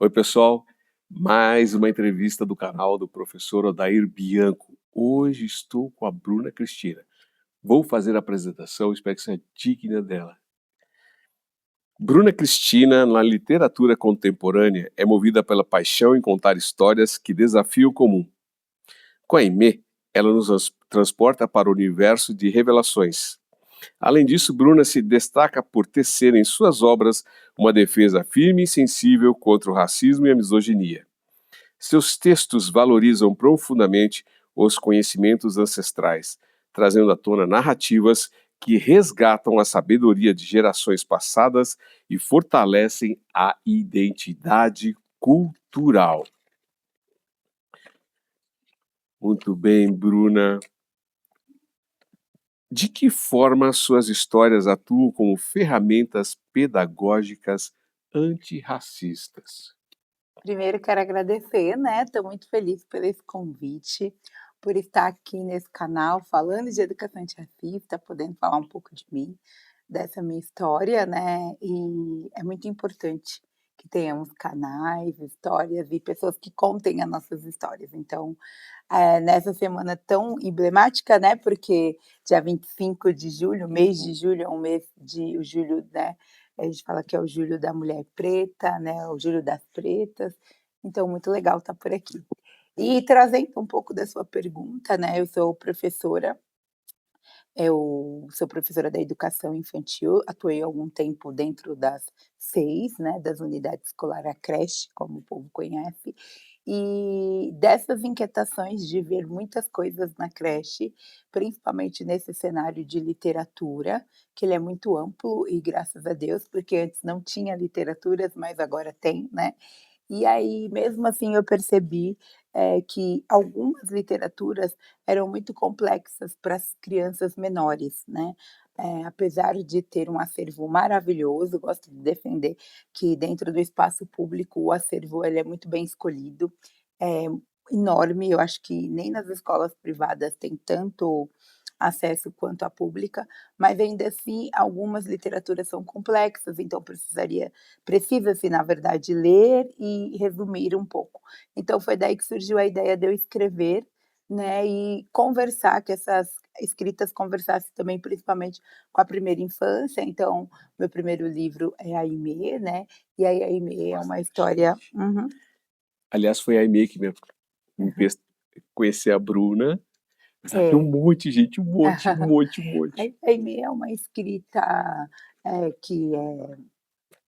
Oi, pessoal. Mais uma entrevista do canal do professor Odair Bianco. Hoje estou com a Bruna Cristina. Vou fazer a apresentação, espero que seja digna dela. Bruna Cristina, na literatura contemporânea, é movida pela paixão em contar histórias que desafiam o comum. Com a Aimee, ela nos transporta para o universo de revelações. Além disso, Bruna se destaca por tecer em suas obras uma defesa firme e sensível contra o racismo e a misoginia. Seus textos valorizam profundamente os conhecimentos ancestrais, trazendo à tona narrativas que resgatam a sabedoria de gerações passadas e fortalecem a identidade cultural. Muito bem, Bruna. De que forma suas histórias atuam como ferramentas pedagógicas antirracistas? Primeiro quero agradecer, né, estou muito feliz por esse convite, por estar aqui nesse canal falando de educação antirracista, podendo falar um pouco de mim, dessa minha história, né, e é muito importante que tenhamos canais, histórias e pessoas que contem as nossas histórias. Então, nessa semana tão emblemática, né, porque dia 25 de julho, mês de julho, é um mês de o julho, né, a gente fala que é o julho da mulher preta, né, o julho das pretas, então muito legal estar por aqui. E trazendo um pouco da sua pergunta, né, eu sou professora da educação infantil, atuei algum tempo dentro das 6, né, das unidades escolar, a creche, como o povo conhece, e dessas inquietações de ver muitas coisas na creche, principalmente nesse cenário de literatura, que ele é muito amplo e graças a Deus, porque antes não tinha literaturas, mas agora tem, né. E aí, mesmo assim, eu percebi, que algumas literaturas eram muito complexas para as crianças menores, né. Apesar de ter um acervo maravilhoso, gosto de defender que dentro do espaço público o acervo ele é muito bem escolhido, é enorme, eu acho que nem nas escolas privadas tem tanto acesso quanto a pública, mas ainda assim algumas literaturas são complexas, então precisa-se, na verdade, ler e resumir um pouco. Então foi daí que surgiu a ideia de eu escrever, né, e conversar, que essas escritas conversassem também principalmente com a primeira infância, então meu primeiro livro é a Aimee, né, e aí a Aimee é uma história. Uhum, Aliás, foi a Aimee que me uhum. fez conhecer a Bruna. Já tem um É. monte, gente, um monte, um monte, um A monte. Aimee é uma escrita, que é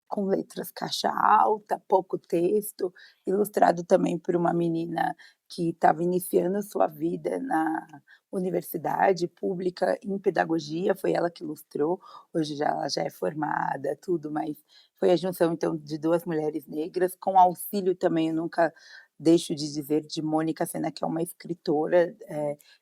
com letras caixa alta, pouco texto, ilustrado também por uma menina que estava iniciando sua vida na universidade pública em pedagogia, foi ela que ilustrou, hoje ela já é formada, tudo, mas foi a junção então de 2 mulheres negras, com auxílio também, eu nunca deixo de dizer, de Mônica Sena, que é uma escritora,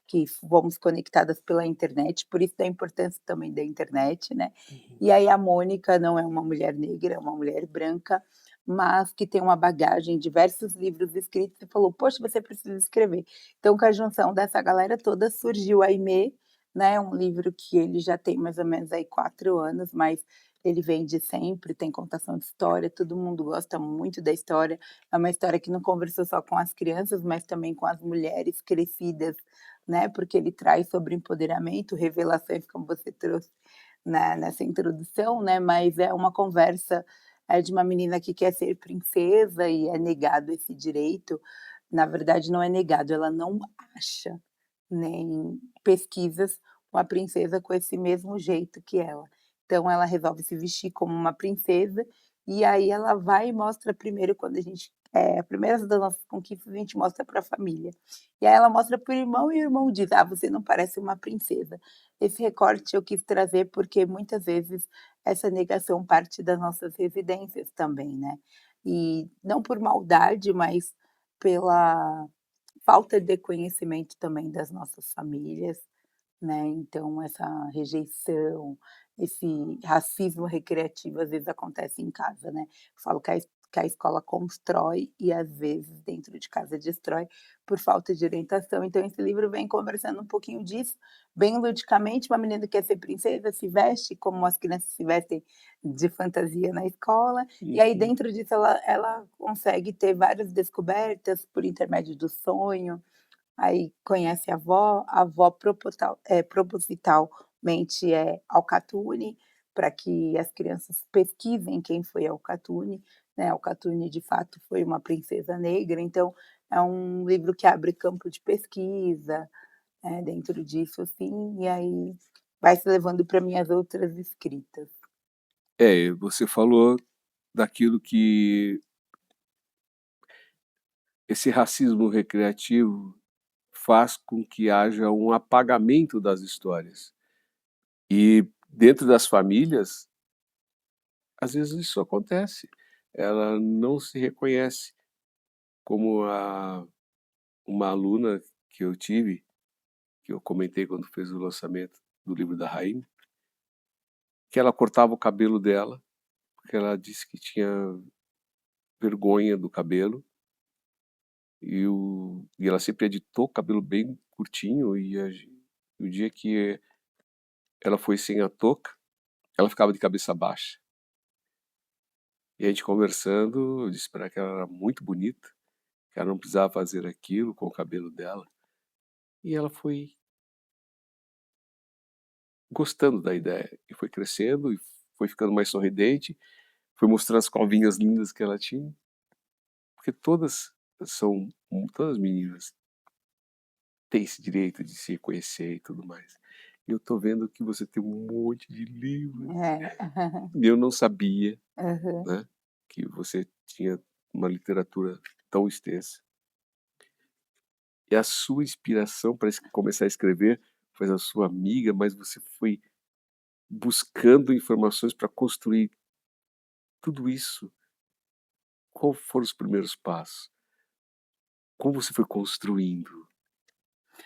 que fomos conectadas pela internet, por isso da importância também da internet, né. Uhum. E aí a Mônica não é uma mulher negra, é uma mulher branca, mas que tem uma bagagem, diversos livros escritos e falou: "Poxa, você precisa escrever". Então com a junção dessa galera toda surgiu a Aimee, né, um livro que ele já tem mais ou menos aí 4 anos, mas ele vende sempre, tem contação de história, todo mundo gosta muito da história, é uma história que não conversou só com as crianças, mas também com as mulheres crescidas, né, porque ele traz sobre empoderamento, revelações como você trouxe nessa introdução, né, mas é uma conversa, de uma menina que quer ser princesa e é negado esse direito. Na verdade não é negado, ela não acha, nem pesquisas, uma princesa com esse mesmo jeito que ela. Então ela resolve se vestir como uma princesa, e aí ela vai e mostra primeiro quando a gente a primeira das nossas conquistas a gente mostra para a família. E aí ela mostra para o irmão e o irmão diz: "Ah, você não parece uma princesa". Esse recorte eu quis trazer, porque muitas vezes essa negação parte das nossas residências também, né. E não por maldade, mas pela falta de conhecimento também das nossas famílias, né, então essa rejeição, esse racismo recreativo às vezes acontece em casa, né. Eu falo que que a escola constrói e às vezes dentro de casa destrói, por falta de orientação. Então esse livro vem conversando um pouquinho disso, bem ludicamente, uma menina que quer ser princesa, se veste como as crianças se vestem de fantasia na escola, e aí Uhum. dentro disso ela consegue ter várias descobertas por intermédio do sonho, aí conhece a avó propositalmente é Alcatune, para que as crianças pesquisem quem foi Alcatune, né, Alcatune de fato foi uma princesa negra, então é um livro que abre campo de pesquisa, dentro disso, assim, e aí vai se levando para minhas outras escritas. É, você falou daquilo que esse racismo recreativo faz com que haja um apagamento das histórias. E dentro das famílias, às vezes isso acontece. Ela não se reconhece, como a uma aluna que eu tive, que eu comentei quando fez o lançamento do livro da Rainha, que ela cortava o cabelo dela, porque ela disse que tinha vergonha do cabelo, e ela sempre editou o cabelo bem curtinho, e o dia que ela foi sem a touca, ela ficava de cabeça baixa. E a gente conversando, eu disse para ela que ela era muito bonita, que ela não precisava fazer aquilo com o cabelo dela, e ela foi gostando da ideia, e foi crescendo, e foi ficando mais sorridente, foi mostrando as covinhas lindas que ela tinha, porque são todas meninas têm esse direito de se conhecer e tudo mais. E eu tô vendo que você tem um monte de livros, É. e eu não sabia, Aham. né, que você tinha uma literatura tão extensa. E a sua inspiração para começar a escrever foi a sua amiga, mas você foi buscando informações para construir tudo isso. Qual foram os primeiros passos? Como você foi construindo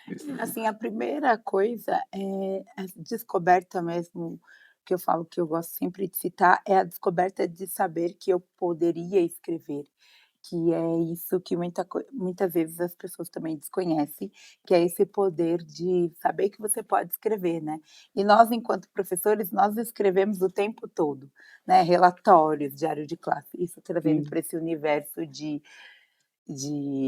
esse livro? Assim, a primeira coisa é a descoberta mesmo, que eu falo que eu gosto sempre de citar, é a descoberta de saber que eu poderia escrever, que é isso que muitas vezes as pessoas também desconhecem, que é esse poder de saber que você pode escrever, né. E nós, enquanto professores, nós escrevemos o tempo todo, né, relatórios, diário de classe, isso trazendo Sim. para esse universo de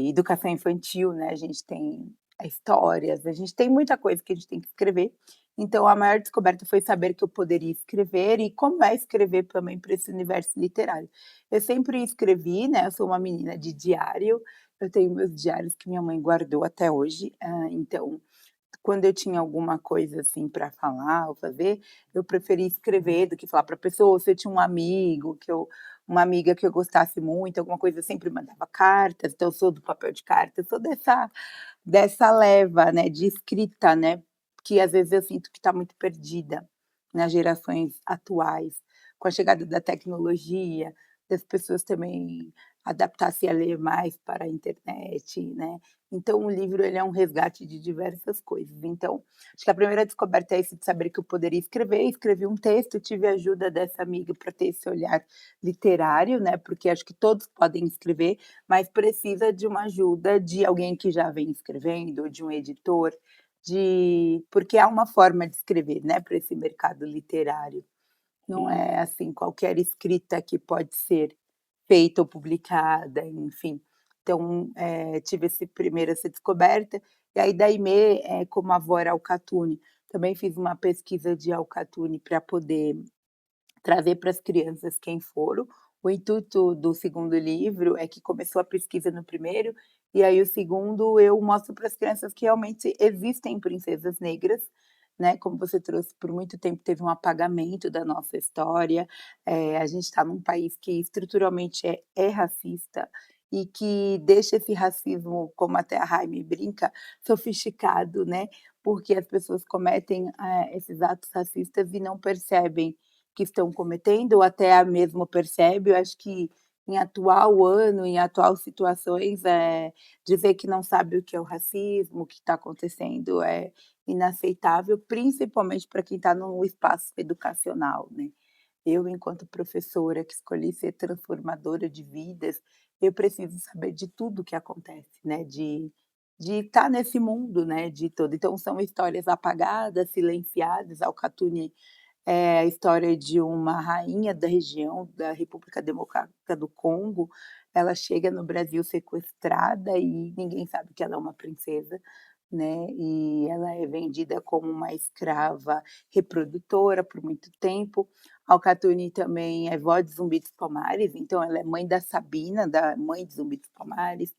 educação infantil, né, a gente tem histórias, a gente tem muita coisa que a gente tem que escrever, então a maior descoberta foi saber que eu poderia escrever e como é escrever também para esse universo literário. Eu sempre escrevi, né, eu sou uma menina de diário, eu tenho meus diários que minha mãe guardou até hoje, então quando eu tinha alguma coisa, assim, para falar ou fazer, eu preferia escrever do que falar para a pessoa, se eu tinha um amigo que eu uma amiga que eu gostasse muito, alguma coisa, eu sempre mandava cartas, então eu sou do papel de carta, eu sou dessa leva, né, de escrita, né, que às vezes eu sinto que está muito perdida nas gerações atuais, com a chegada da tecnologia, das pessoas também adaptar-se a ler mais para a internet, né. Então o livro ele é um resgate de diversas coisas. Então, acho que a primeira descoberta é isso de saber que eu poderia escrever, escrevi um texto, tive a ajuda dessa amiga para ter esse olhar literário, né, porque acho que todos podem escrever, mas precisa de uma ajuda de alguém que já vem escrevendo, de um editor, porque há uma forma de escrever, né, para esse mercado literário. Não Hum. é, assim, qualquer escrita que pode ser feita ou publicada, enfim. Então, tive essa descoberta, e aí da Aimee, como a avó era Alcatune, também fiz uma pesquisa de Alcatune para poder trazer para as crianças quem foram. O intuito do segundo livro é que começou a pesquisa no primeiro, e aí o segundo eu mostro para as crianças que realmente existem princesas negras, né, como você trouxe, por muito tempo teve um apagamento da nossa história, a gente está num país que estruturalmente é racista, e que deixa esse racismo, como até a Jaime brinca, sofisticado, né, porque as pessoas cometem, esses atos racistas e não percebem que estão cometendo, ou até a mesmo percebe, eu acho que em atual ano, em atual situações, dizer que não sabe o que é o racismo, o que está acontecendo é inaceitável, principalmente para quem está no espaço educacional, né. eu enquanto professora que escolhi ser transformadora de vidas, eu preciso saber de tudo que acontece, né, de estar nesse mundo, né, de todo então são histórias apagadas, silenciadas, Alcatune é a história de uma rainha da região da República Democrática do Congo, ela chega no Brasil sequestrada e ninguém sabe que ela é uma princesa, né, e ela é vendida como uma escrava reprodutora por muito tempo. Alcatune também é vó de Zumbi dos Palmares, então ela é mãe da Sabina, da mãe de Zumbi dos Palmares.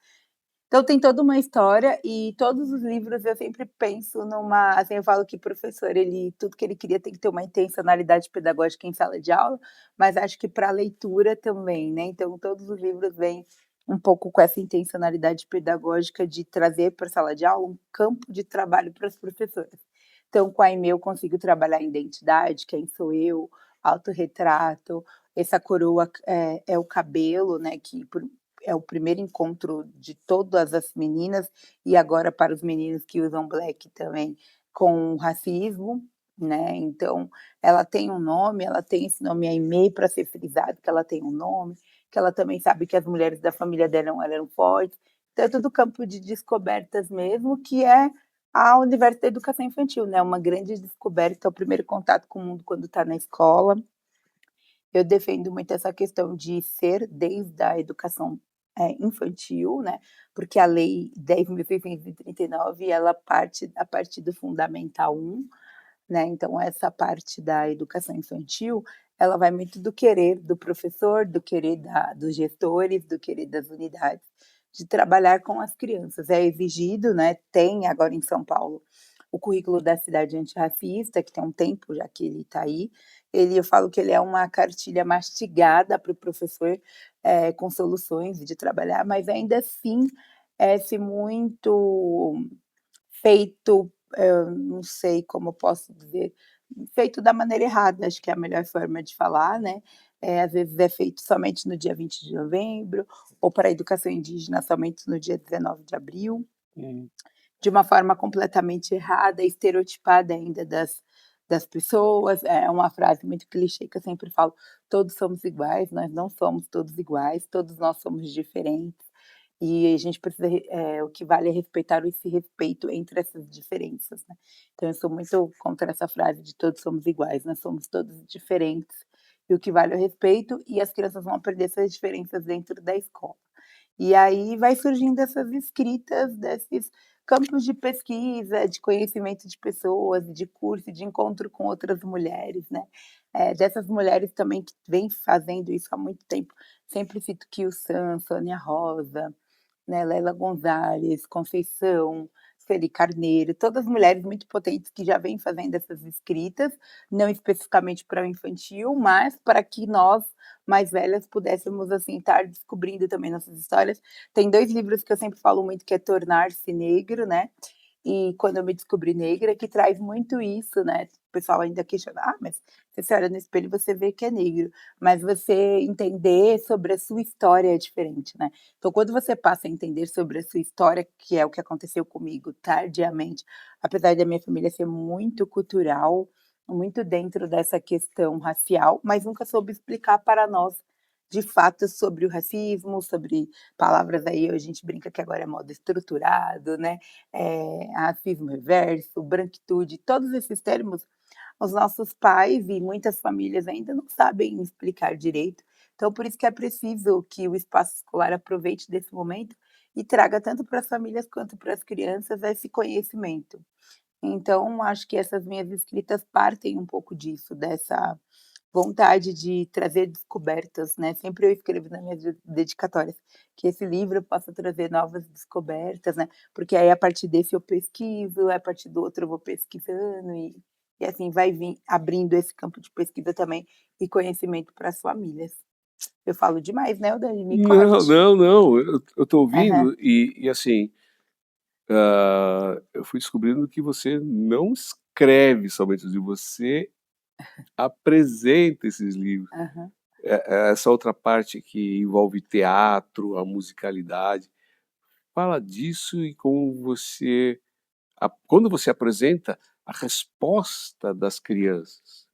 Então tem toda uma história e todos os livros eu sempre penso numa assim, eu falo que professor ele tudo que ele cria tem que ter uma intencionalidade pedagógica em sala de aula, mas acho que para a leitura também, né, então todos os livros vêm um pouco com essa intencionalidade pedagógica de trazer para a sala de aula um campo de trabalho para as professoras. Então com a Aimee eu consigo trabalhar a identidade, quem sou eu, autorretrato, essa coroa é o cabelo, né, que é o primeiro encontro de todas as meninas, e agora para os meninos que usam black também, com o racismo, né, então, ela tem um nome, ela tem esse nome Aimee para ser frisado que ela tem um nome, que ela também sabe que as mulheres da família dela eram fortes, então é tudo campo de descobertas mesmo, que é a universo da educação infantil, né, uma grande descoberta, o primeiro contato com o mundo quando está na escola. Eu defendo muito essa questão de ser desde a educação, infantil, né, porque a lei 10.639 ela parte a partir do fundamental 1, né, então essa parte da educação infantil, ela vai muito do querer do professor, do querer dos gestores, do querer das unidades, de trabalhar com as crianças. É exigido, né, tem agora em São Paulo, o currículo da cidade antirracista, que tem um tempo já que ele está aí, eu falo que ele é uma cartilha mastigada para o professor, com soluções de trabalhar, mas ainda assim, é-se muito feito, não sei como posso dizer, feito da maneira errada, acho que é a melhor forma de falar, né, às vezes é feito somente no dia 20 de novembro, ou para a educação indígena somente no dia 19 de abril, Hum. de uma forma completamente errada, estereotipada ainda das pessoas, é uma frase muito clichê que eu sempre falo: "Todos somos iguais", nós não somos todos iguais, todos nós somos diferentes. E a gente precisa o que vale é respeitar esse respeito entre essas diferenças, né. Então eu sou muito contra essa frase de todos somos iguais, nós somos todos diferentes, e o que vale é o respeito, e as crianças vão aprender essas diferenças dentro da escola. E aí vai surgindo essas escritas desses campos de pesquisa, de conhecimento de pessoas, de curso, de encontro com outras mulheres, né, dessas mulheres também que vêm fazendo isso há muito tempo, sempre cito Kio San, Sônia Rosa, né, Leila Gonzalez, Conceição, Sueli Carneiro, todas mulheres muito potentes que já vêm fazendo essas escritas, não especificamente para o infantil, mas para que nós, mais velhas, pudéssemos, assim, estar descobrindo também nossas histórias. Tem 2 livros que eu sempre falo muito que é Tornar-se Negro, né, e Quando eu me descobri negra, que traz muito isso, né, o pessoal ainda questiona: "Ah, mas se você olha no espelho você vê que é negro", mas você entender sobre a sua história é diferente, né. Então quando você passa a entender sobre a sua história, que é o que aconteceu comigo tardiamente, apesar da minha família ser muito cultural, muito dentro dessa questão racial, mas nunca soube explicar para nós, de fato, sobre o racismo, sobre palavras aí a gente brinca que agora é moda estruturado, né, racismo reverso, branquitude, todos esses termos, os nossos pais e muitas famílias ainda não sabem explicar direito, então por isso que é preciso que o espaço escolar aproveite desse momento e traga tanto para as famílias quanto para as crianças esse conhecimento. Então acho que essas minhas escritas partem um pouco disso, dessa vontade de trazer descobertas, né, sempre eu escrevo nas minhas dedicatórias, que esse livro possa trazer novas descobertas, né, porque aí a partir desse eu pesquiso, a partir do outro eu vou pesquisando e assim vai vir abrindo esse campo de pesquisa também e conhecimento para as famílias. Eu falo demais, né, Dani, me Não, corte. não, não, eu tô Aham, ouvindo e assim, eu fui descobrindo que você não escreve somente os livros, você apresenta esses livros. aham. Essa outra parte que envolve teatro, a musicalidade, fala disso e como você quando você apresenta a resposta das crianças.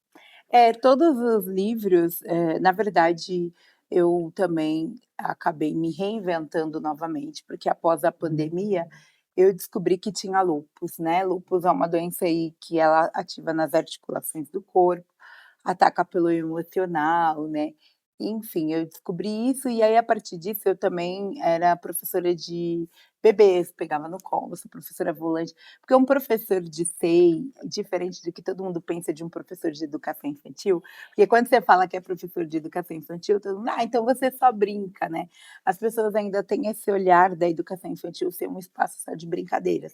É, todos os livros, na verdade, eu também acabei me reinventando novamente, porque após a pandemia, eu descobri que tinha lúpus, né. Lúpus é uma doença aí que ela ativa nas articulações do corpo, ataca pelo emocional, né. Enfim, eu descobri isso e aí a partir disso eu também era professora de bebês, pegava no colo, sou professora volante, porque um professor de SEI, diferente do que todo mundo pensa de um professor de educação infantil, porque quando você fala que é professor de educação infantil, todo mundo: "Ah, então você só brinca", né. As pessoas ainda têm esse olhar da educação infantil ser um espaço só de brincadeiras.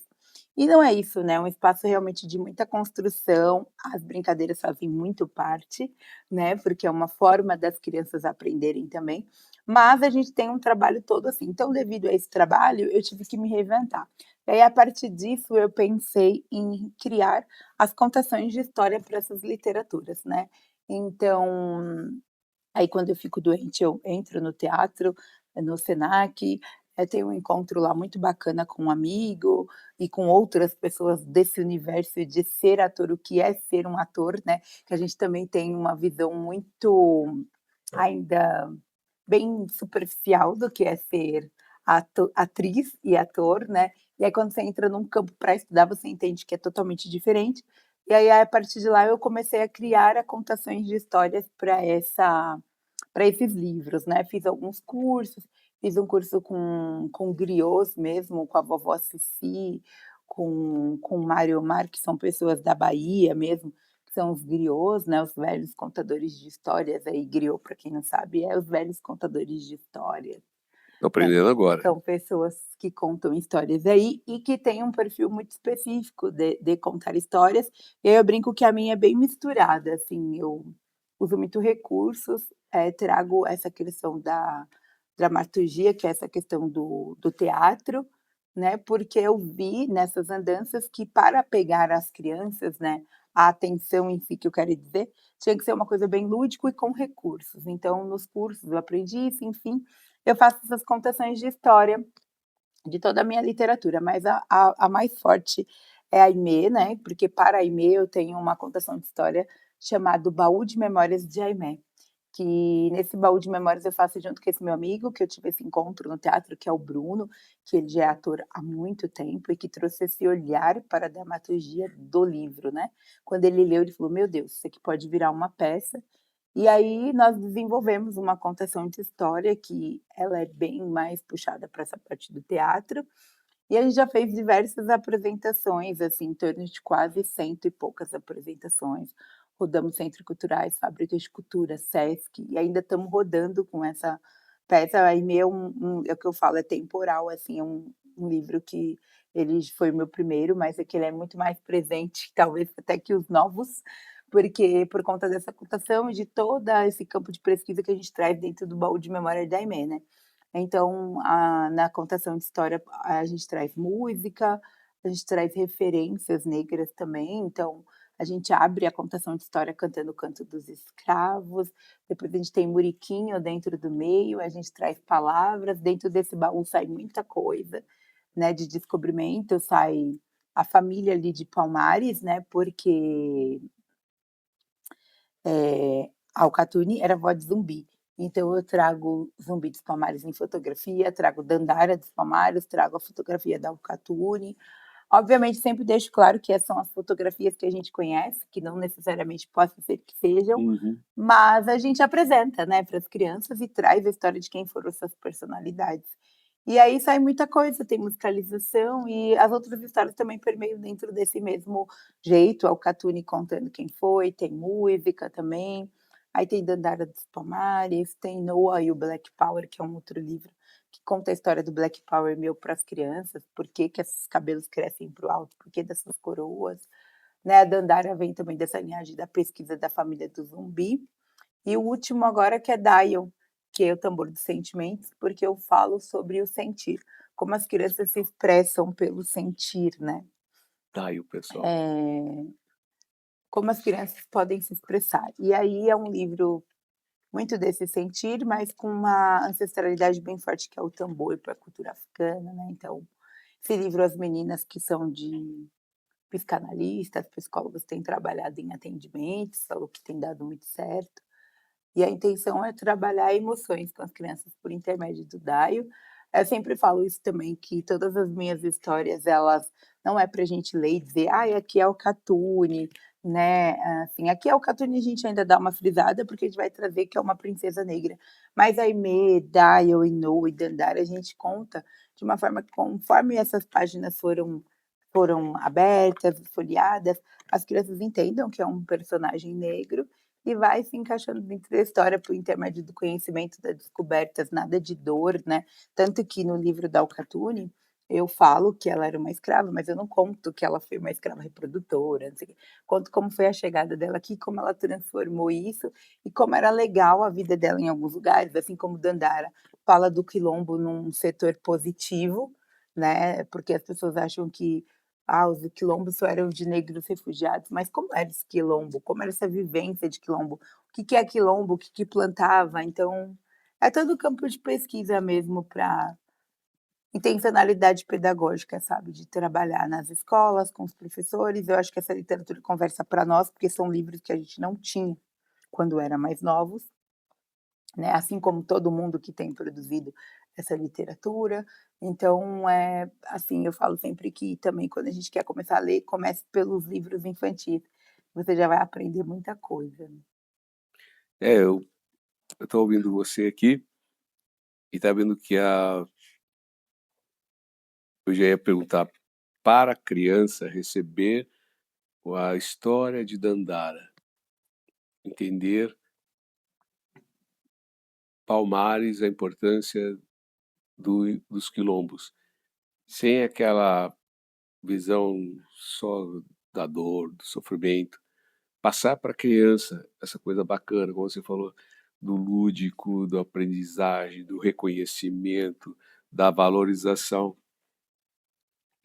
E não é isso, né, é um espaço realmente de muita construção, as brincadeiras fazem muito parte, né, porque é uma forma das crianças aprenderem também, mas a gente tem um trabalho todo assim. Então, devido a esse trabalho, eu tive que me reinventar. E aí, a partir disso, eu pensei em criar as contações de história para essas literaturas, né. Então, aí quando eu fico doente, eu entro no teatro, no Senac, tenho um encontro lá muito bacana com um amigo e com outras pessoas desse universo de ser ator, o que é ser um ator, né, que a gente também tem uma visão muito ainda bem superficial do que é ser atriz e ator, né. E aí quando você entra num campo para estudar, você entende que é totalmente diferente. E aí, a partir de lá, eu comecei a criar a contações de histórias para esses livros, né. Fiz alguns cursos, fiz um curso com griots mesmo, com a vovó Cici, com o Mário Omar, que são pessoas da Bahia mesmo, que são os griots, né, os velhos contadores de histórias, aí griot, para quem não sabe, é os velhos contadores de histórias, Tô né. aprendendo agora. São pessoas que contam histórias aí e que têm um perfil muito específico de contar histórias, e aí eu brinco que a minha é bem misturada, assim, eu uso muito recursos, trago essa questão da dramaturgia, que é essa questão do teatro, né, porque eu vi nessas andanças que para pegar as crianças, né, a atenção em si, que eu quero dizer, tinha que ser uma coisa bem lúdico e com recursos. Então, nos cursos eu aprendi isso, enfim, eu faço essas contações de história de toda a minha literatura, mas a mais forte é a Aimée, né, porque para a Aimée eu tenho uma contação de história chamado Baú de Memórias de Aimée, que nesse baú de memórias eu faço junto com esse meu amigo, que eu tive esse encontro no teatro, que é o Bruno, que ele já é ator há muito tempo e que trouxe esse olhar para a dramaturgia do livro, né. Quando ele leu, ele falou: "Meu Deus, isso aqui pode virar uma peça". E aí nós desenvolvemos uma contação de história que ela é bem mais puxada para essa parte do teatro, e a gente já fez diversas apresentações, assim, em torno de quase cento e poucas apresentações. Rodamos centros culturais, fábricas de cultura, Sesc, e ainda estamos rodando com essa peça. Aí meu é o que eu falo, é temporal, assim, é um livro que ele foi o meu primeiro, mas é que ele é muito mais presente, talvez até que os novos, porque por conta dessa cotação e de todo esse campo de pesquisa que a gente traz dentro do baú de memória da Aimée, né. Então, na contação de história, a gente traz música, a gente traz referências negras também, então a gente abre a contação de história cantando o Canto dos Escravos, depois a gente tem Muriquinho dentro do meio, a gente traz palavras, dentro desse baú sai muita coisa, né, de descobrimento, sai a família ali de Palmares, né, porque a Alcatune era vó de Zumbi, então eu trago Zumbi dos Palmares em fotografia, trago Dandara dos Palmares, trago a fotografia da Alcatune. Obviamente sempre deixo claro que essas são as fotografias que a gente conhece, que não necessariamente possa ser que sejam, Uhum. mas a gente apresenta, né, para as crianças e traz a história de quem foram essas personalidades. E aí sai muita coisa, tem musicalização e as outras histórias também permeiam dentro desse mesmo jeito, a Alcatune contando quem foi, tem música também, aí tem Dandara dos Palmares, tem Noah e o Black Power, que é um outro livro que conta a história do Black Power meu para as crianças, por que que esses cabelos crescem para o alto, por que dessas coroas, né, a Dandara vem também dessa linhagem da pesquisa da família do Zumbi, e o último agora que é Dion, que é o tambor dos sentimentos, porque eu falo sobre o sentir, como as crianças se expressam pelo sentir, né. Tá aí o pessoal. Eh, como as crianças podem se expressar. E aí é um livro muito desse sentir, mas com uma ancestralidade bem forte, que é o tambor para a cultura africana, né, então, esse livro As Meninas que são de psicanalistas, psicólogos têm trabalhado em atendimentos, falou que tem dado muito certo. E a intenção é trabalhar emoções com as crianças por intermédio do DAIO. Eu sempre falo isso também, que todas as minhas histórias, elas não é pra gente ler e dizer: "Ai, aqui é o Catune", né, assim, aqui é o Catune a gente ainda dá uma frisada, porque a gente vai trazer que é uma princesa negra, mas a Aimee, Dayo, Inoue e Dandara a gente conta de uma forma que conforme essas páginas foram abertas, folheadas, as crianças entendam que é um personagem negro e vai se encaixando dentro da história por intermédio do conhecimento, das descobertas, nada de dor, né. Tanto que no livro da Alcatune, eu falo que ela era uma escrava, mas eu não conto que ela foi uma escrava reprodutora, não sei o quê. Conto como foi a chegada dela aqui, como ela transformou isso e como era legal a vida dela em alguns lugares, assim como Dandara fala do quilombo num setor positivo, né, porque as pessoas acham que os quilombos só eram de negros refugiados, mas como era esse quilombo? Como era essa vivência de quilombo? O que que é quilombo? O que que plantava? Então, é todo campo de pesquisa mesmo para intencionalidade pedagógica, sabe, de trabalhar nas escolas, com os professores. Eu acho que essa literatura conversa para nós, porque são livros que a gente não tinha quando era mais novos, né, assim como todo mundo que tem produzido essa literatura. Então, assim, eu falo sempre que também quando a gente quer começar a ler, comece pelos livros infantis, você já vai aprender muita coisa, né. É, eu tô ouvindo você aqui e tá vendo que eu já ia perguntar, para a criança receber a história de Dandara, entender Palmares, a importância dos quilombos, sem aquela visão só da dor, do sofrimento, passar para a criança essa coisa bacana, como você falou, do lúdico, do aprendizagem, do reconhecimento, da valorização.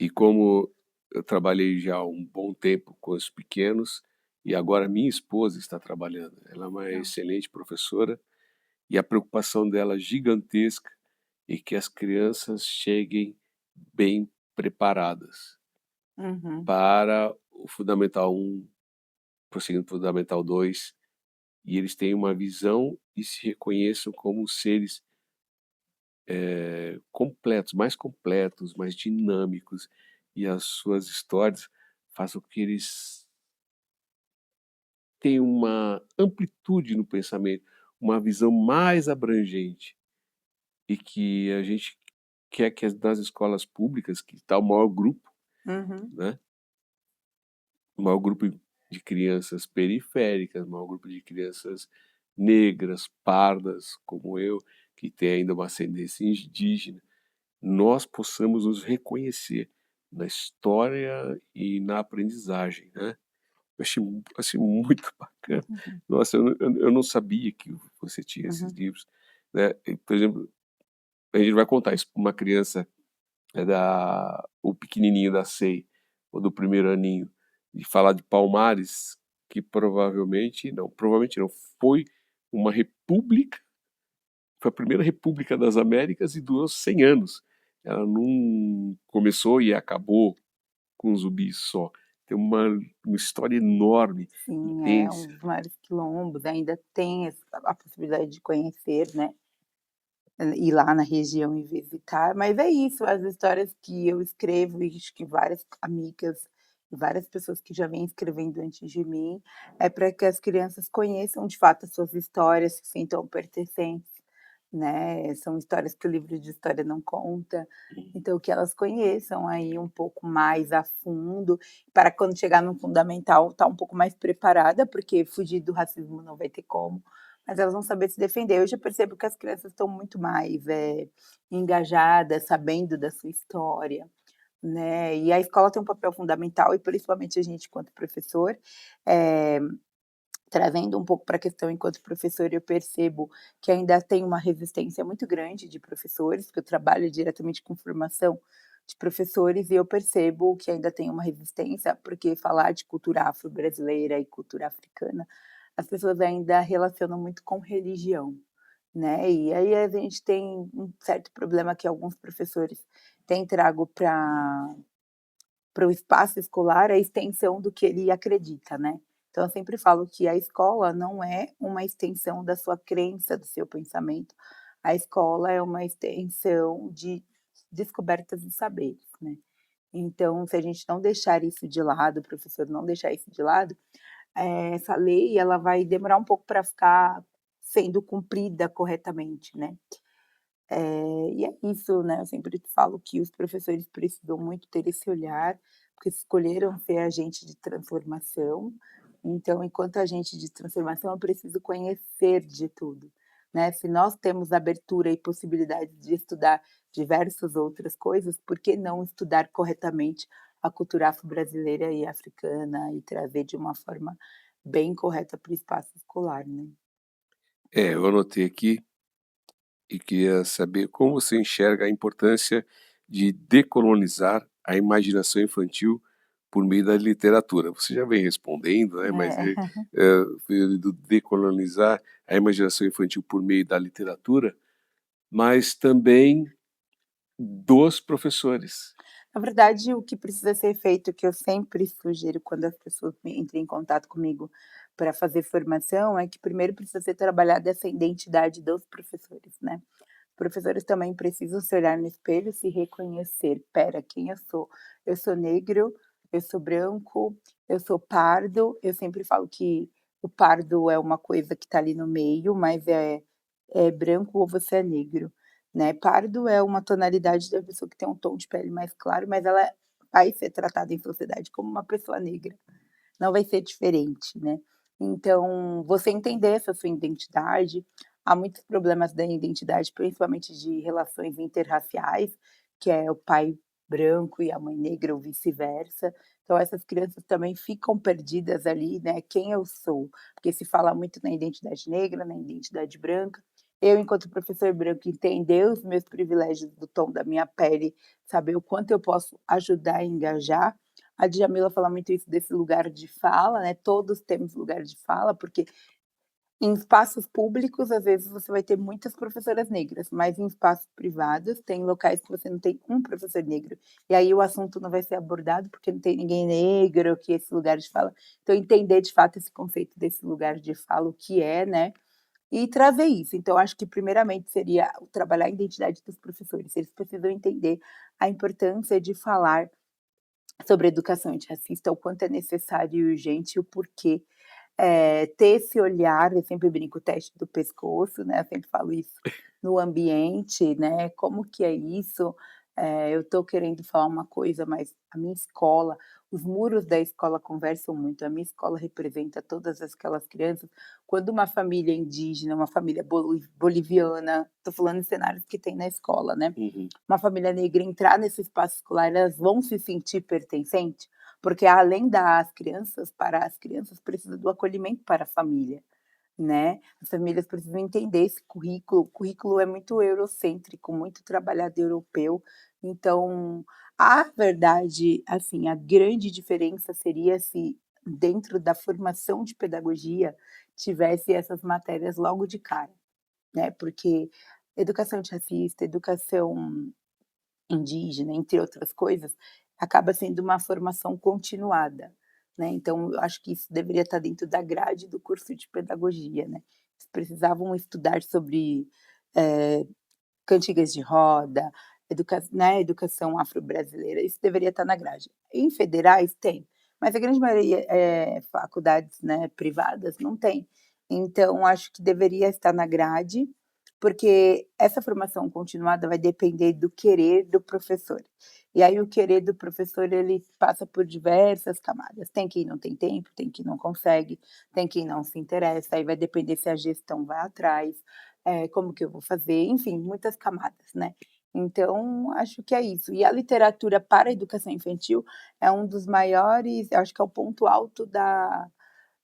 E como eu trabalhei já há um bom tempo com os pequenos, e agora minha esposa está trabalhando, ela é uma Legal. excelente professora, e a preocupação dela gigantesca é que as crianças cheguem bem preparadas Uhum, para o Fundamental 1, prosseguindo para o Fundamental 2, e eles tenham uma visão e se reconheçam como seres, completos, mais dinâmicos, e as suas histórias façam que eles tenham uma amplitude no pensamento, uma visão mais abrangente, e que a gente quer que nas escolas públicas, que está o maior grupo, uhum, né, o maior grupo de crianças periféricas, o maior grupo de crianças negras, pardas, como eu, que tem ainda uma ascendência indígena, nós possamos nos reconhecer na história e na aprendizagem, né. Eu achei assim, muito bacana. uhum, Nossa, eu não sabia que você tinha esses uhum, livros, né. E, por exemplo, a gente vai contar isso para uma criança, o pequenininho da SEI, ou do primeiro aninho, e falar de Palmares, que provavelmente não, foi uma república, foi a primeira república das Américas e durou 100 anos. Ela não começou e acabou com zumbis só. Tem uma história enorme, sim, é um intensa. dos maiores quilombos, ainda tem a possibilidade de conhecer, né, ir lá na região e visitar, mas é isso, as histórias que eu escrevo e acho que várias amigas e várias pessoas que já vêm escrevendo antes de mim, é para que as crianças conheçam de fato as suas histórias, se sintam pertencentes, né, são histórias que o livro de história não conta, então que elas conheçam aí um pouco mais a fundo, para quando chegar no fundamental estar um pouco mais preparada, porque fugir do racismo não vai ter como, mas elas vão saber se defender. Eu já percebo que as crianças estão muito mais, engajadas, sabendo da sua história, né, e a escola tem um papel fundamental e principalmente a gente enquanto professor, eh, trazendo um pouco para a questão enquanto professor, eu percebo que ainda tem uma resistência muito grande de professores, porque eu trabalho diretamente com formação de professores e eu percebo que ainda tem uma resistência, porque falar de cultura afro-brasileira e cultura africana, as pessoas ainda relacionam muito com religião, né, e aí a gente tem um certo problema que alguns professores têm trago o espaço escolar a extensão do que ele acredita, né. Então eu sempre falo que a escola não é uma extensão da sua crença, do seu pensamento, a escola é uma extensão de descobertas de saberes, né. Então se a gente não deixar isso de lado, o professor não deixar isso de lado, essa lei ela vai demorar um pouco para ficar sendo cumprida corretamente, né. E é isso, né, eu sempre falo que os professores precisam muito ter esse olhar, porque escolheram ser agente de transformação, então enquanto agente de transformação eu preciso conhecer de tudo, né. Se nós temos abertura e possibilidade de estudar diversas outras coisas, por que não estudar corretamente a cultura afro-brasileira e africana e trazer de uma forma bem correta para o espaço escolar, né. Eu anotei aqui e queria saber como você enxerga a importância de decolonizar a imaginação infantil por meio da literatura. Você já vem respondendo, né, mas, É. do decolonizar a imaginação infantil por meio da literatura, mas também dos professores. Na verdade, o que precisa ser feito, que eu sempre sugiro quando as pessoas entram em contato comigo para fazer formação, é que primeiro precisa ser trabalhada essa identidade dos professores, né. Professores também precisam se olhar no espelho, se reconhecer: "Espera, quem eu sou? Eu sou negro, eu sou branco, eu sou pardo", eu sempre falo que o pardo é uma coisa que está ali no meio, mas é branco ou você é negro, né. Pardo é uma tonalidade da pessoa que tem um tom de pele mais claro, mas ela vai ser tratada em sociedade como uma pessoa negra. Não vai ser diferente, né. Então, você entender essa sua identidade, há muitos problemas da identidade, principalmente de relações interraciais, que é o pai branco e a mãe negra ou vice-versa. Então essas crianças também ficam perdidas ali, né, quem eu sou? Porque se fala muito na identidade negra, na identidade branca. Eu, enquanto professor branco, entender os meus privilégios do tom da minha pele, saber o quanto eu posso ajudar e engajar, a Djamila fala muito isso desse lugar de fala, né, todos temos lugar de fala, porque em espaços públicos, às vezes, você vai ter muitas professoras negras, mas em espaços privados, tem locais que você não tem um professor negro, e aí o assunto não vai ser abordado, porque não tem ninguém negro, que esse lugar de fala. Então entender de fato esse conceito desse lugar de fala, o que é, né, e trazer isso. Então acho que primeiramente seria trabalhar a identidade dos professores, eles precisam entender a importância de falar sobre educação antirracista, o quanto é necessário e urgente e o porquê, ter esse olhar, eu sempre brinco, o teste do pescoço, né, eu sempre falo isso, no ambiente, né, como que é isso, eu estou querendo falar uma coisa, mas a minha escola, os muros da escola conversam muito, a minha escola representa todas aquelas crianças, quando uma família indígena, uma família boliviana, estou falando em cenários que tem na escola, né, Uhum. uma família negra entrar nesse espaço escolar, elas vão se sentir pertencente, porque além das crianças, para as crianças precisa do acolhimento para a família, né. As famílias precisam entender esse currículo, o currículo é muito eurocêntrico, muito trabalhado europeu, então, a verdade, assim, a grande diferença seria se dentro da formação de pedagogia, tivesse essas matérias logo de cara, né, porque educação antirracista, educação indígena, entre outras coisas, acaba sendo uma formação continuada, né, então eu acho que isso deveria estar dentro da grade do curso de pedagogia, né. Eles precisavam estudar sobre, eh, cantigas de roda, educação afro-brasileira, isso deveria estar na grade. Em federais tem, mas a grande maioria, faculdades, né, privadas não tem. Então acho que deveria estar na grade, porque essa formação continuada vai depender do querer do professor. E aí o querer do professor ele passa por diversas camadas, tem quem não tem tempo, tem quem não consegue, tem quem não se interessa, aí vai depender se a gestão vai atrás, como que eu vou fazer, enfim, muitas camadas, né. Então, acho que é isso. E a literatura para a educação infantil é um dos maiores, eu acho que é o ponto alto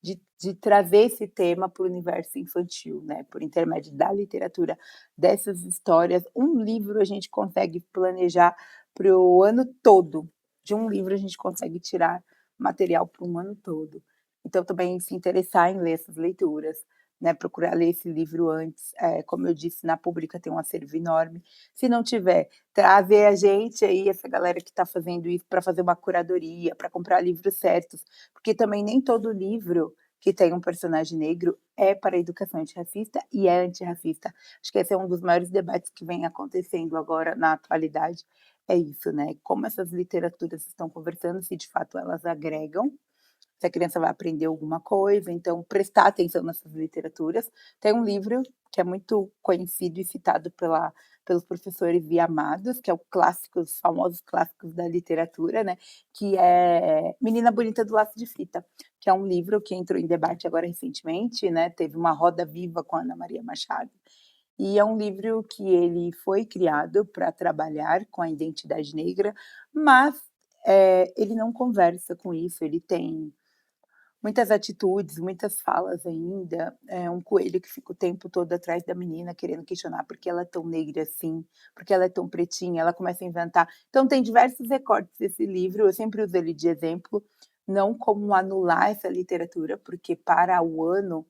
de trazer esse tema para o universo infantil, né, por intermédio da literatura, dessas histórias. Um livro a gente consegue planejar para o ano todo, de um livro a gente consegue tirar material para um ano todo. Então também se interessar em ler essas leituras, né, procurar ler esse livro antes. Como eu disse, na Pública tem um acervo enorme. Se não tiver, trazer a gente aí, essa galera que está fazendo isso, para fazer uma curadoria, para comprar livros certos, porque também nem todo livro que tem um personagem negro é para a educação antirracista e é antirracista. Acho que esse é um dos maiores debates que vem acontecendo agora na atualidade, é isso, né, como essas literaturas estão conversando, se de fato elas agregam, se a criança vai aprender alguma coisa, então prestar atenção nessas literaturas. Tem um livro que é muito conhecido e citado pelos professores e amados, que é o clássico, os famosos clássicos da literatura, né, que é Menina Bonita do Laço de Fita, que é um livro que entrou em debate agora recentemente, né, teve uma roda viva com a Ana Maria Machado, e é um livro que ele foi criado para trabalhar com a identidade negra, mas, ele não conversa com isso, ele tem muitas atitudes, muitas falas ainda, um coelho que fica o tempo todo atrás da menina querendo questionar por que ela é tão negra assim, por que ela é tão pretinha, ela começa a inventar. Então tem diversos recortes desse livro, eu sempre uso ele de exemplo, não como anular essa literatura, porque para o ano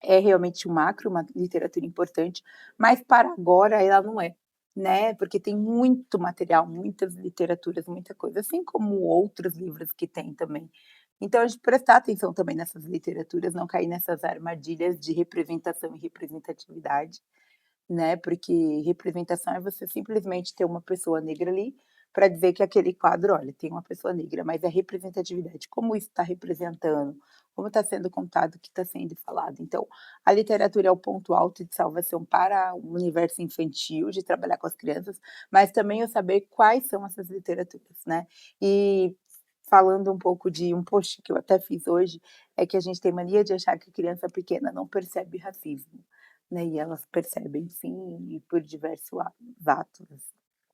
é realmente um macro, uma literatura importante, mas para agora ela não é, né, porque tem muito material, muitas literaturas, muita coisa, assim como outros livros que tem também. Então a gente prestar atenção também nessas literaturas, não cair nessas armadilhas de representação e representatividade, né, porque representação é você simplesmente ter uma pessoa negra ali, para dizer que aquele quadro, olha, tem uma pessoa negra, mas é representatividade, como isso está representando, como está sendo contado, o que está sendo falado. Então, a literatura é o ponto alto de salvação para o universo infantil, de trabalhar com as crianças, mas também eu saber quais são essas literaturas, né. E falando um pouco de um post que eu até fiz hoje, é que a gente tem mania de achar que criança pequena não percebe racismo. Né, e elas percebem sim, e por diversos atos.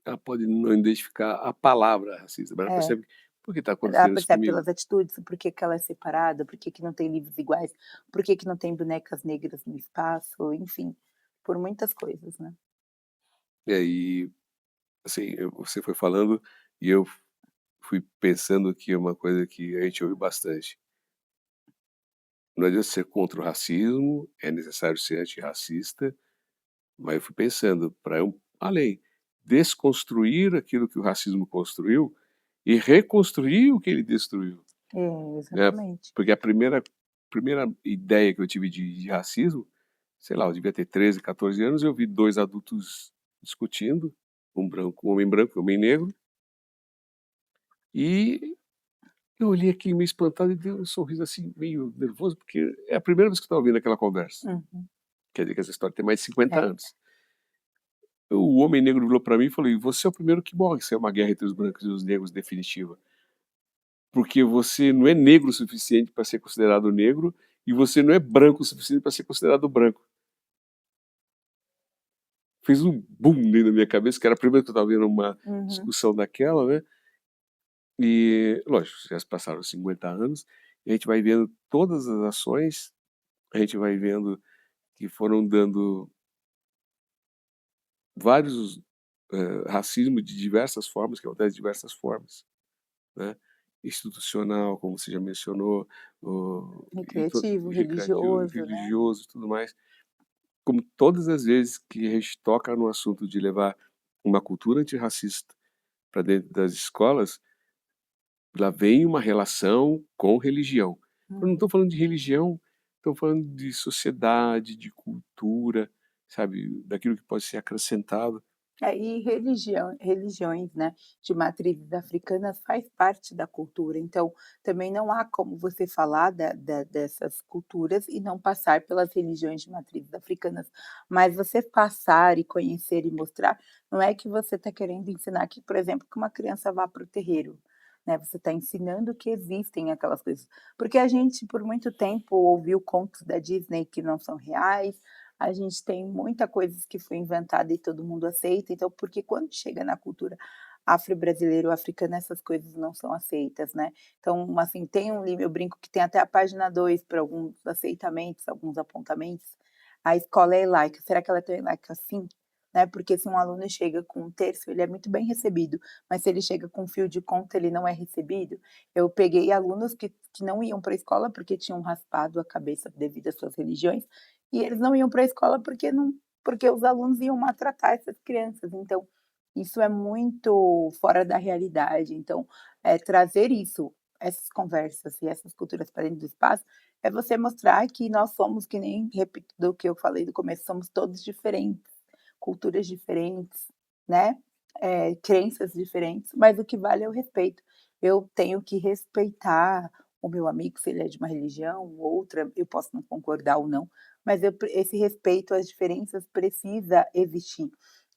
Ela pode não identificar a palavra racista, mas ela É, percebe: "Por que está ela acontecendo isso percebe comigo?". pelas atitudes, por que que ela é separada, por que que não tem livros iguais, por que que não tem bonecas negras no espaço, enfim, por muitas coisas, né. E aí, assim, você foi falando e eu fui pensando que é uma coisa que a gente ouve bastante. Não adianta ser contra o racismo, é necessário ser antirracista, mas eu fui pensando para eu além, desconstruir aquilo que o racismo construiu e reconstruir o que ele destruiu, É, né. exatamente. Porque a primeira ideia que eu tive de racismo, sei lá, eu devia ter 13, 14 anos, eu vi 2 adultos discutindo, um homem branco e um homem negro, e eu olhei aqui meio espantado e dei um sorriso, assim, meio nervoso, porque é a primeira vez que eu estava ouvindo aquela conversa. Uhum. Quer dizer que essa história tem mais de 50 É. anos. O homem negro virou para mim e falou: "E você é o primeiro que morre se é uma guerra entre os brancos e os negros definitiva. Porque você não é negro o suficiente para ser considerado negro, e você não é branco o suficiente para ser considerado branco". Fez um boom dentro da minha cabeça, que era a primeira que eu estava vendo uma Uhum. discussão daquela, né. E, lógico, já se passaram 50 anos, e a gente vai vendo todas as ações, a gente vai vendo que foram dando vários, racismo de diversas formas, que acontece de diversas formas, né. Institucional, como você já mencionou, e Recreativo, recreativo, religioso, né. religioso e tudo mais. Como todas as vezes que a gente toca no assunto de levar uma cultura antirracista para dentro das escolas, lá vem uma relação com religião. Eu não Uhum. estou falando de religião, estou falando de sociedade, de cultura, sabe, daquilo que pode ser acrescentado. É, e religiões, né, de matrizes africanas faz parte da cultura, então também não há como você falar dessas culturas e não passar pelas religiões de matrizes africanas, mas você passar e conhecer e mostrar, não é que você está querendo ensinar que, por exemplo, que uma criança vá para o terreiro, né, você está ensinando que existem aquelas coisas, porque a gente por muito tempo ouviu contos da Disney que não são reais, a gente tem muita coisas que foi inventada e todo mundo aceita, então porque quando chega na cultura afro-brasileira ou africana, essas coisas não são aceitas, né. Então, assim, tem um livro eu brinco que tem até a página 2 para alguns aceitamentos, alguns apontamentos. A escola é laica, será que ela é tão laica assim? né, porque se um aluno chega com um terço, ele é muito bem recebido, mas se ele chega com um fio de conta, ele não é recebido. Eu peguei alunos que não iam para a escola porque tinham raspado a cabeça devido às suas religiões, e eles não iam para a escola porque os alunos iam maltratar essas crianças, então, isso é muito fora da realidade, então, trazer isso, essas conversas e essas culturas para dentro do espaço, é você mostrar que nós somos que nem repito do que eu falei no começo, somos todos diferentes, culturas diferentes, né, crenças diferentes, mas o que vale é o respeito. Eu tenho que respeitar o meu amigo, se ele é de uma religião, outra, eu posso não concordar ou não, mas esse respeito às diferenças precisa existir,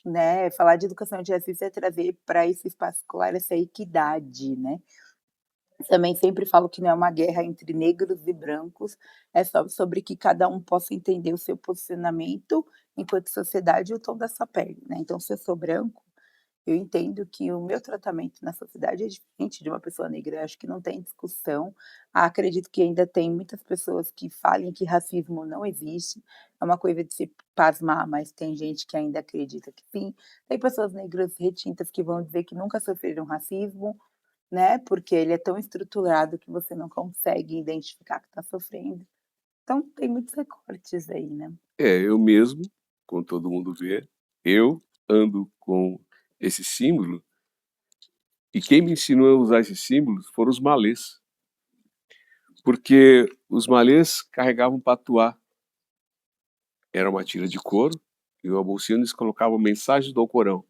né. Falar de educação de racismo é trazer para esse espaço escolar essa equidade, né. Também sempre falo que não é uma guerra entre negros e brancos, é só sobre que cada um possa entender o seu posicionamento enquanto sociedade e o tom da sua pele, né. Então se eu sou branco, eu entendo que o meu tratamento na sociedade é diferente de uma pessoa negra, eu acho que não tem discussão. Acredito que ainda tem muitas pessoas que falem que racismo não existe, é uma coisa de se pasmar, mas tem gente que ainda acredita que sim. Tem pessoas negras retintas que vão dizer que nunca sofreram racismo, né, porque ele é tão estruturado que você não consegue identificar que está sofrendo. Então tem muitos recortes aí, né. É, eu mesmo, como todo mundo vê, eu ando com esse símbolo, e quem me ensinou a usar esses símbolos foram os malês, porque os malês carregavam patuá, era uma tira de couro, e uma bolsinha eles colocavam mensagens do Alcorão,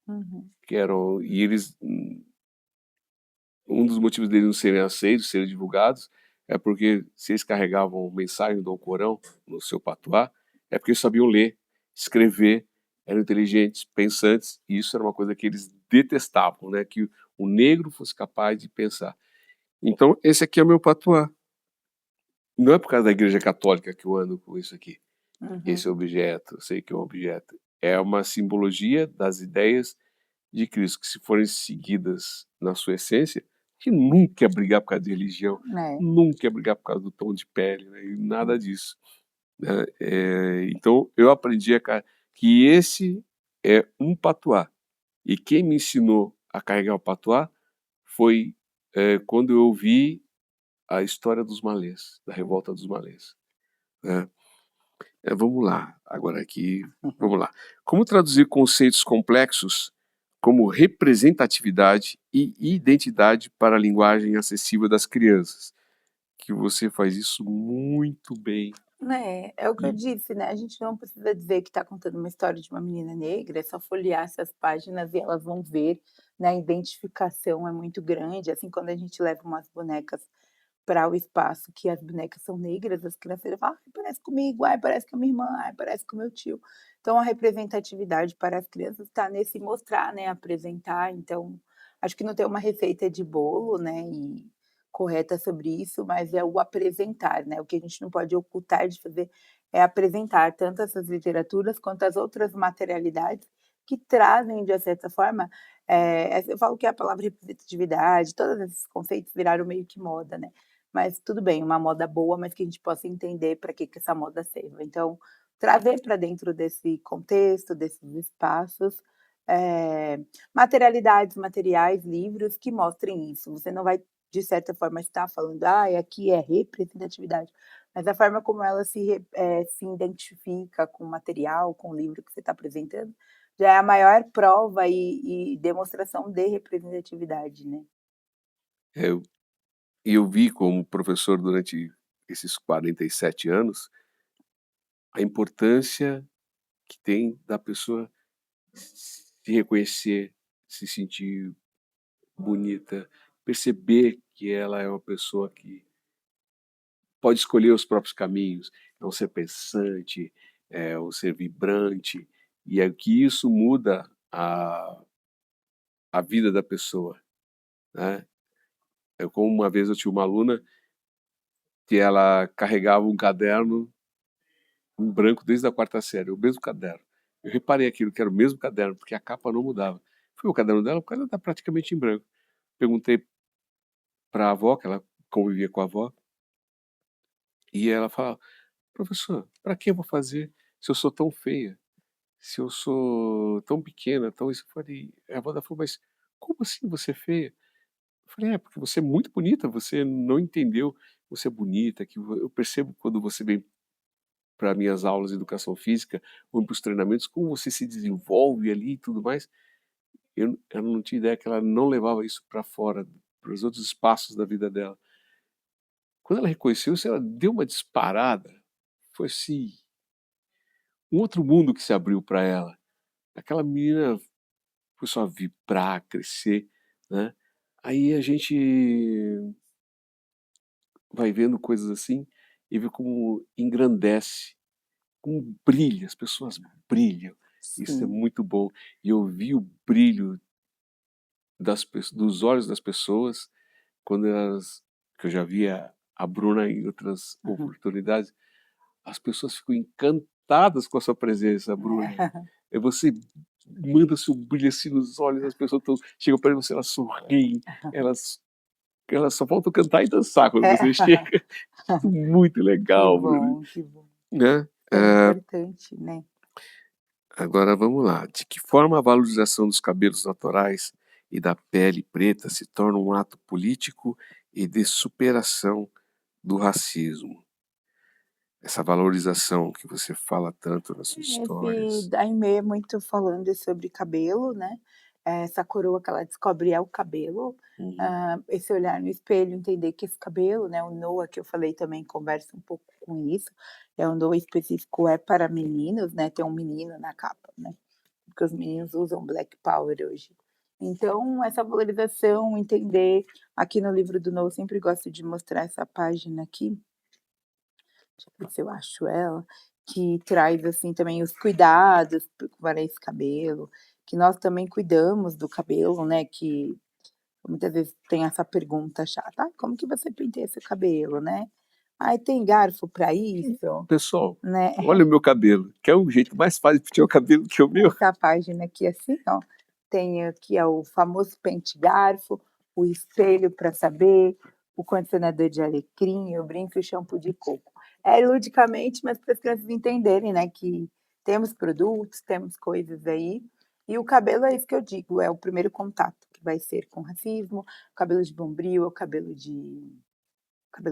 Uhum. que eram e eles um dos motivos deles não serem aceitos, serem divulgados, é porque se eles carregavam mensagem do Alcorão no seu patuá, é porque eles sabiam ler, escrever, eram inteligentes, pensantes, e isso era uma coisa que eles detestavam, né, que o negro fosse capaz de pensar. Então esse aqui é o meu patuá. Não é por causa da igreja católica que eu ando com isso aqui, esse Uhum. objeto, eu sei que é um objeto. É uma simbologia das ideias de Cristo, que se forem seguidas na sua essência, que nunca é brigar por causa de religião, É. nunca é brigar por causa do tom de pele, né, e nada Hum. disso, né. Então eu aprendi que esse é um patuá, e quem me ensinou a carregar o patuá foi, quando eu ouvi a história dos malês, da revolta dos malês, né. Vamos lá, agora aqui, Uhum. vamos lá. Como traduzir conceitos complexos como representatividade e identidade para a linguagem acessível das crianças? Que você faz isso muito bem. É o que eu E disse, né, a gente não precisa dizer que está contando uma história de uma menina negra, é só folhear essas páginas e elas vão ver, né, a identificação é muito grande, assim, quando a gente leva umas bonecas para o espaço que as bonecas são negras, as crianças falam: "Ai, parece comigo, ai, parece com a minha irmã, ai, parece com o meu tio". Então a representatividade para as crianças está nesse mostrar, né, apresentar, então, acho que não tem uma receita de bolo, né, e correta sobre isso, mas é o apresentar, né, o que a gente não pode ocultar de fazer é apresentar tanto essas literaturas quanto as outras materialidades que trazem de certa forma, eu falo que a palavra representatividade, todos esses conceitos viraram meio que moda, né. Mas tudo bem, uma moda boa, mas que a gente possa entender para que essa moda serve. Então, trazer para dentro desse contexto, desses espaços, materialidades, materiais, livros que mostrem isso. Você não vai, de certa forma, estar falando: ah, aqui é representatividade", mas a forma como ela se identifica com o material, com o livro que você está apresentando, já é a maior prova e demonstração de representatividade, né. eu eu vi como professor durante esses 47 anos, a importância que tem da pessoa se reconhecer, se sentir bonita, perceber que ela é uma pessoa que pode escolher os próprios caminhos, é um ser pensante, é um ser vibrante, e é que isso muda a vida da pessoa, né. É como uma vez eu tinha uma aluna que ela carregava um caderno em branco desde a quarta série, o mesmo caderno. Eu reparei aquilo, que era o mesmo caderno, porque a capa não mudava. Foi o caderno dela, o caderno está praticamente em branco. Perguntei para a avó, que ela convivia com a avó, e ela fala: "Professor, para que eu vou fazer se eu sou tão feia?" se eu sou tão pequena, tão isso. Eu falei, a Wanda falou: "Mas como assim você é feia?" Eu falei: "É, porque você é muito bonita, você não entendeu, você é bonita, que eu percebo quando você vem para minhas aulas de educação física, ou para os treinamentos, como você se desenvolve ali e tudo mais." Eu não tinha ideia que ela não levava isso para fora, para os outros espaços da vida dela. Quando ela reconheceu isso, ela deu uma disparada, foi assim, um outro mundo que se abriu para ela. Aquela menina começou a vibrar, crescer, né. Aí a gente vai vendo coisas assim, e vê como engrandece, como brilha, as pessoas brilham, isso é Sim. muito bom. E eu vi o brilho dos olhos das pessoas, quando elas que eu já via a Bruna em outras Uhum. oportunidades, as pessoas ficam encantadas com a sua presença, Bruna. Você manda seu brilho assim nos olhos, as pessoas chegam perto de você, elas sorriem, elas elas só faltam cantar e dançar quando É. você chega. Isso é muito Que legal, Bruna, bom, que bom. né. Tão importante, né. Agora vamos lá, de que forma a valorização dos cabelos naturais e da pele preta se torna um ato político e de superação do racismo? Essa valorização que você fala tanto nas suas Esse histórias. Daimê muito falando sobre cabelo, né, essa coroa que ela descobre é o cabelo, Uhum, esse olhar no espelho, entender que esse cabelo, né, o Noah que eu falei também conversa um pouco com isso, o Noah específico é para meninos, né, tem um menino na capa, né, porque os meninos usam Black Power hoje. Então essa valorização, entender aqui no livro do Noah eu sempre gosto de mostrar essa página aqui, deixa eu ver se eu acho ela, que traz, assim, também os cuidados para esse cabelo, que nós também cuidamos do cabelo, né, que muitas vezes tem essa pergunta chata: "Ai, como que você penteia seu cabelo, né? Ai, tem garfo para isso?", pessoal, né. olha o meu cabelo, quer um jeito mais fácil de pentear o cabelo que o meu? Essa página aqui, assim, ó, tem aqui, ó, o famoso pente garfo, o espelho para saber, o condicionador de alecrim, o brinco e o shampoo de coco. É ludicamente, mas para as crianças entenderem, né, que temos produtos, temos coisas aí, e o cabelo é isso que eu digo, é o primeiro contato que vai ser com racismo, cabelo de bombril, o cabelo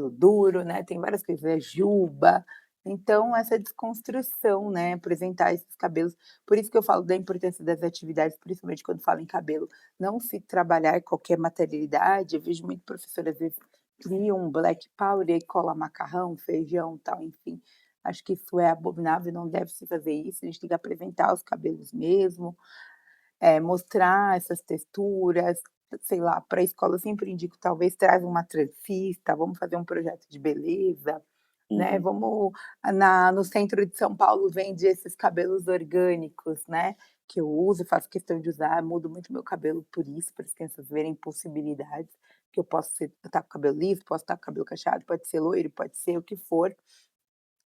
duro, né, tem várias coisas, juba. Então essa desconstrução, né, apresentar esses cabelos, por isso que eu falo da importância das atividades, principalmente quando falo em cabelo, não se trabalhar qualquer materialidade, eu vejo muito professor às vezes cria um black powder e aí cola macarrão, feijão, tal, enfim, acho que isso é abominável, não deve se fazer isso, a gente tem que apresentar os cabelos mesmo, mostrar essas texturas, sei lá, para a escola eu sempre indico talvez traz uma transista, vamos fazer um projeto de beleza, né, Uhum. vamos na no centro de São Paulo vende esses cabelos orgânicos, né, que eu uso, faço questão de usar, mudo muito meu cabelo por isso, para as crianças verem possibilidades, que eu posso estar com o cabelo liso, posso estar com o cabelo cacheado, pode ser loiro, pode ser o que for,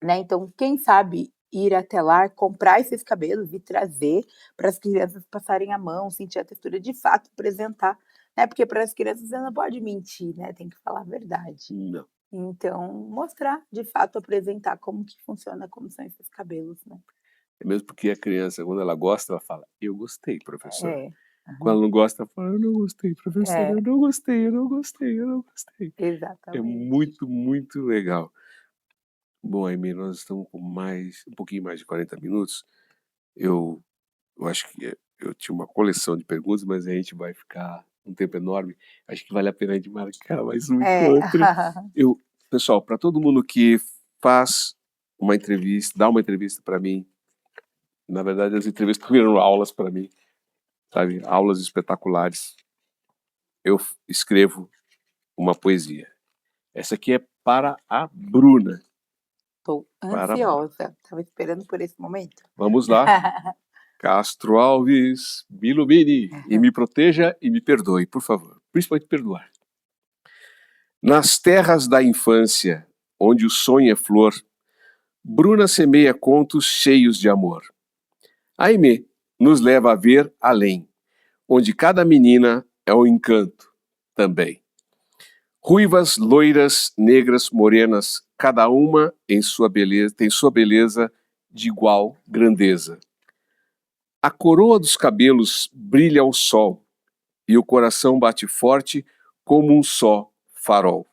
né, então quem sabe ir até lá, comprar esses cabelos e trazer para as crianças passarem a mão, sentir a textura, de fato apresentar, né, porque para as crianças você não pode mentir, né, tem que falar a verdade. Não. Então mostrar, de fato apresentar como que funciona, como são esses cabelos, né. É mesmo porque a criança, quando ela gosta, ela fala: "Eu gostei, professora." É. Quando Aham. ela não gosta, ela fala: "Eu não gostei, professora, É, eu não gostei, eu não gostei, eu não gostei." É exatamente. muito, muito legal. Bom, Aimee, nós estamos com um pouquinho mais de 40 minutos. Eu eu acho que eu tinha uma coleção de perguntas, mas a gente vai ficar um tempo enorme. Acho que vale a pena a gente marcar mais um É. encontro. Eu pessoal, para todo mundo que faz uma entrevista, dá uma entrevista para mim, na verdade as entrevistas viraram aulas para mim, sabe, aulas espetaculares. Eu escrevo uma poesia. Essa aqui é para a Bruna, Tô para a Bruna. ansiosa, estava esperando por esse momento. Vamos lá. Castro Alves, me ilumine e me proteja e me perdoe, por favor. Principalmente perdoar. Nas terras da infância, onde o sonho é flor, Bruna semeia contos cheios de amor. Aimee nos leva a ver além, onde cada menina é um encanto também. Ruivas, loiras, negras, morenas, cada uma em sua beleza, tem sua beleza de igual grandeza. A coroa dos cabelos brilha ao sol e o coração bate forte como um só farol.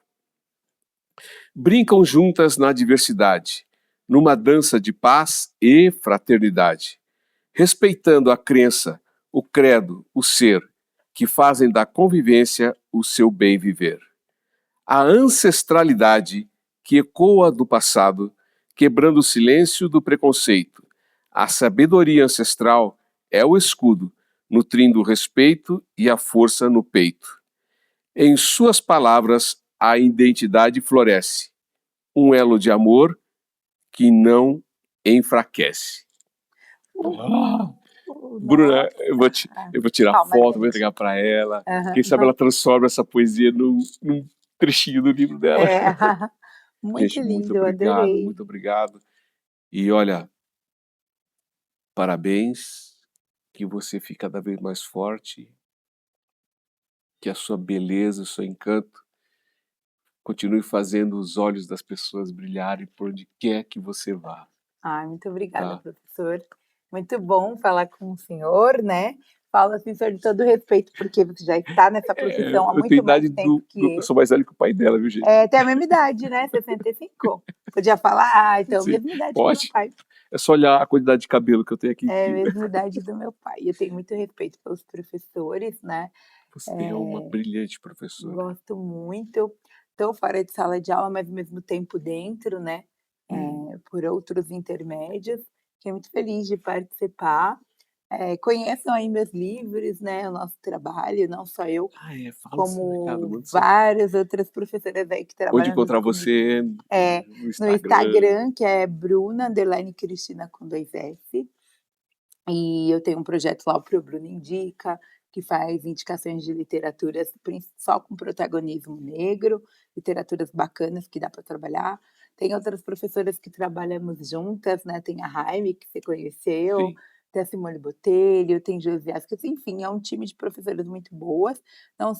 Brincam juntas na diversidade, numa dança de paz e fraternidade, respeitando a crença, o credo, o ser, que fazem da convivência o seu bem viver. A ancestralidade que ecoa do passado, quebrando o silêncio do preconceito. A sabedoria ancestral é o escudo, nutrindo o respeito e a força no peito. Em suas palavras, a identidade floresce, um elo de amor que não enfraquece. Ah, Bruna, Nossa. eu vou tirar Palma, foto, vou gente. entregar para ela. Quem sabe Aham. ela transforma essa poesia num trechinho do livro dela. É. Muito Gente, muito lindo, eu obrigado, adorei. muito obrigado. E olha, parabéns, que você fique cada vez mais forte, que a sua beleza, o seu encanto continue fazendo os olhos das pessoas brilharem por onde quer que você vá, Ai, muito obrigada, tá? professor. Muito bom falar com o senhor, né. Falo assim, senhor, de todo respeito, porque você já está nessa profissão há Eu tenho muito mais idade tempo que eu eu. sou mais velho que o pai dela, viu, gente? É, tem a mesma idade, né, 65. Podia falar: "Ah, então, Sim, mesma idade que meu pode. pai". É só olhar a quantidade de cabelo que eu tenho aqui em É a cima. mesma idade do meu pai. Eu tenho muito respeito pelos professores, né, Você é uma brilhante professora. gosto muito. Estou fora de sala de aula, mas ao mesmo tempo dentro, né, Hum. por outros intermédios. Fiquei muito feliz de participar. Conheçam aí meus livros, né, o nosso trabalho, não só eu, Ah, é, fala esse recado, como manda seu várias outras professoras aí que onde trabalham encontrar junto comigo. você no No Instagram. Instagram, que é Bruna_Cristina com 2 S. E eu tenho um projeto lá, o Pro Bruno Indica, que faz indicações de literaturas só com protagonismo negro, literaturas bacanas que dá para trabalhar. Tem outras professoras que trabalhamos juntas, né, tem a Jaime, que você conheceu, Sim. tem a Simone Botelho, tem Josiasca, enfim, é um time de professoras muito boas, não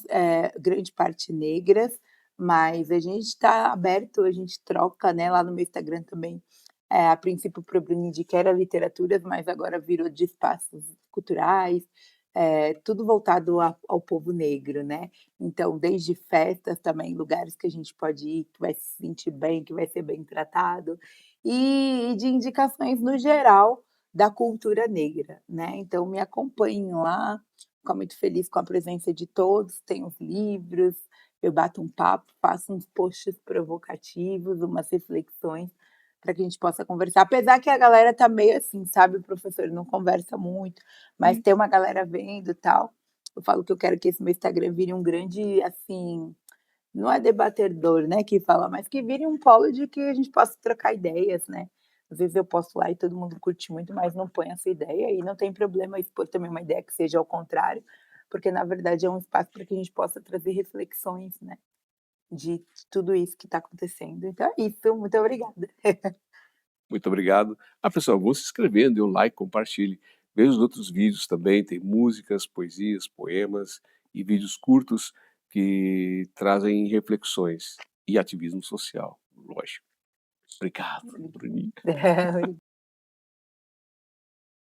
grande parte negras, mas a gente está aberto, a gente troca, né, lá no meu Instagram também. A princípio, o Problema de que era literaturas, mas agora virou de espaços culturais, tudo voltado ao povo negro, né. Então, desde festas também, lugares que a gente pode ir, que vai se sentir bem, que vai ser bem tratado, e de indicações no geral da cultura negra, né. Então me acompanhem lá, fico muito feliz com a presença de todos, tem os livros, eu bato um papo, faço uns posts provocativos, umas reflexões, para que a gente possa conversar, apesar que a galera tá meio assim, sabe, o professor não conversa muito, mas Hum. tem uma galera vendo, e tal. Eu falo que eu quero que esse meu Instagram vire um grande, assim, não é debatedor, né, que fala, mas que vire um polo de que a gente possa trocar ideias, né. Às vezes eu posto lá e todo mundo curte muito, mas não põe essa ideia e não tem problema expor também uma ideia que seja ao contrário, porque na verdade é um espaço para que a gente possa trazer reflexões, né, de tudo isso que está acontecendo. Então é isso, muito obrigada. Muito obrigado. Ah, pessoal, vão se inscrevendo, dê um like, compartilhe. Veja os outros vídeos também, tem músicas, poesias, poemas e vídeos curtos que trazem reflexões e ativismo social, lógico. Obrigado, Bruninho.